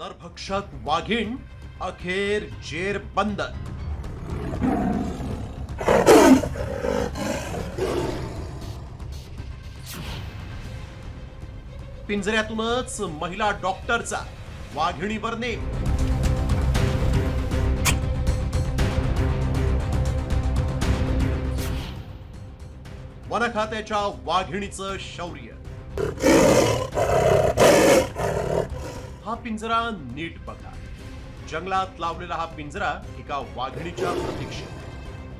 नरभक्षक वाघीण अखेर जेर बंद. पिंजऱ्यातूनच महिला डॉक्टरचा वाघिणीवर नेम. वन खात्याच्या वाघिणीचं शौर्य. हा पिंजरा नीट बघा. जंगलात लावलेला हा पिंजरा एका वाघिणीच्या प्रतीक्षेत.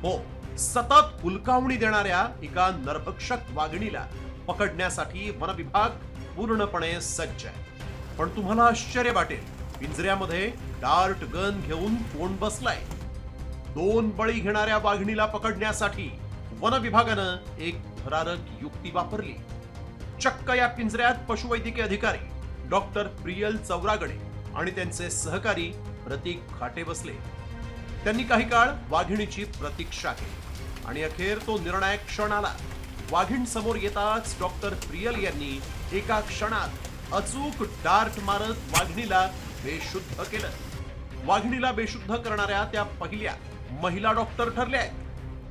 हो, सतत हुलकावणी देणाऱ्या एका नरभक्षक वाघिणीला पकडण्यासाठी वन विभाग पूर्णपणे सज्ज आहे. पण तुम्हाला आश्चर्य वाटेल, पिंजऱ्यामध्ये डार्ट गन घेऊन कोण बसलाय? 2 बळी घेणाऱ्या वाघिणीला पकडण्यासाठी वन विभागानं एक थरारक युक्ती वापरली. चक्क या पिंजऱ्यात पशुवैद्यकीय अधिकारी डॉक्टर प्रियल चौरागडे आणि त्यांचे सहकारी प्रतीक खाटे बसले. त्यांनी काही काळ वाघिणीची प्रतीक्षा केली आणि अखेर तो निर्णायक क्षण आला. वाघीण समोर येताच डॉक्टर प्रियल यांनी एका क्षणात अचूक डार्ट मारत वाघिणीला बेशुद्ध केलं. वाघिणीला बेशुद्ध करणाऱ्या त्या पहिल्या महिला डॉक्टर ठरल्या आहेत.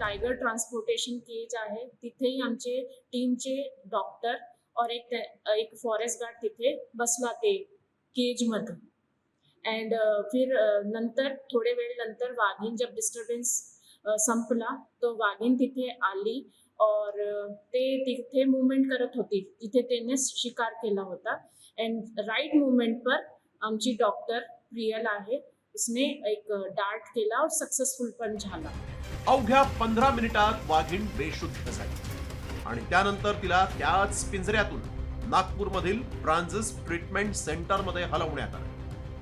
टायगर ट्रान्सपोर्टेशन केज आहे, तिथेही आमचे टीमचे डॉक्टर और एक फॉरेस्ट गार्ड तिथे बसला ते केज मध्ये. अँड फिर नंतर थोडे वेळ नंतर वाघीण जब डिस्टर्बन्स संपला तो वाघीण तिथे आली और ते तिथे मूवमेंट करत होती जिथे त्याने शिकार केला होता. अँड राइट मूवमेंट पर आमची डॉक्टर प्रियल आहे, इसने एक डार्ट केला और सक्सेसफुल पण झाला. अवघ्या 15 मिनिटात वाघीण बेशुद्ध झाली आणि त्यानंतर तिला त्याच पिंजऱ्यातून नागपूरमधील फ्रान्सिस ट्रीटमेंट सेंटर मध्ये हलवण्यात आलं.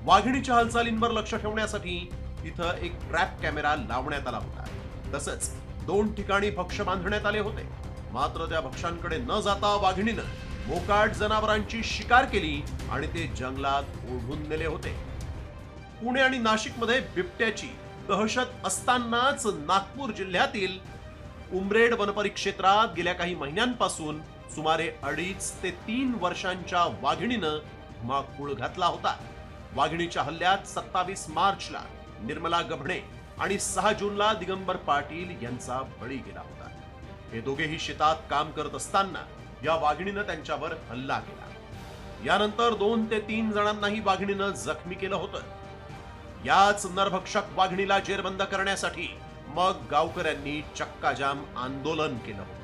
वाघिणीच्या हालचालींवर लक्ष ठेवण्यासाठी तिथं एक ट्रॅप कॅमेरा लावण्यात आला होता. तसंच 2 ठिकाणी भक्ष बांधण्यात आले होते. मात्र त्या भक्षांकडे न जाता वाघिणीनं मोकाट जनावरांची शिकार केली आणि ते जंगलात ओढून नेले होते. पुणे आणि नाशिकमध्ये बिबट्याची दहशत असतानाच नागपूर जिल्ह्यातील उमरेड वनपरिक्षेत्रात गेल्या काही महिन्यांपासून सुमारे 2.5 ते 3 वर्षांच्या वाघिणीनं धुमाकूळ घातला होता. वाघिणीच्या हल्ल्यात 27 मार्चला निर्मला गभणे आणि 6 जूनला दिगंबर पाटील यांचा बळी गेला होता. हे दोघेही शेतात काम करत असताना या वाघिणीनं त्यांच्यावर हल्ला केला. यानंतर 2 ते 3 जणांनाही वाघिणीनं जखमी केलं होतं. याच नरभक्षक वाघिणीला जेरबंद करण्यासाठी मग गावकऱ्यांनी चक्काजाम आंदोलन केलं होतं.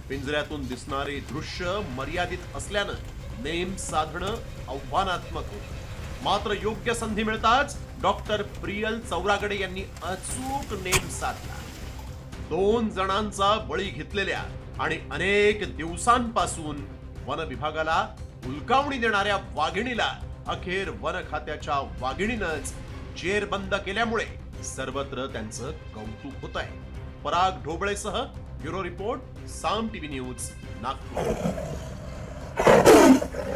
पिंजऱ्यातून दिसणारे दृश्य मर्यादित असल्यानं नेम साधणं आव्हानात्मक होतं. मात्र योग्य संधी मिळताच डॉक्टर प्रियल चौरागडे यांनी अचूक नेम साधला. 2 जणांचा बळी घेतलेल्या आणि अनेक दिवसांपासून वन विभागाला हुलकावणी देणाऱ्या वाघिणीला अखेर वन खात्याच्या वाघिणीनंच जेरबंद केल्यामुळे सर्वत्र त्यांचं कौतुक होत आहे. पराग ढोबळेसह ब्युरो रिपोर्ट, साम टीव्ही न्यूज, नागपूर.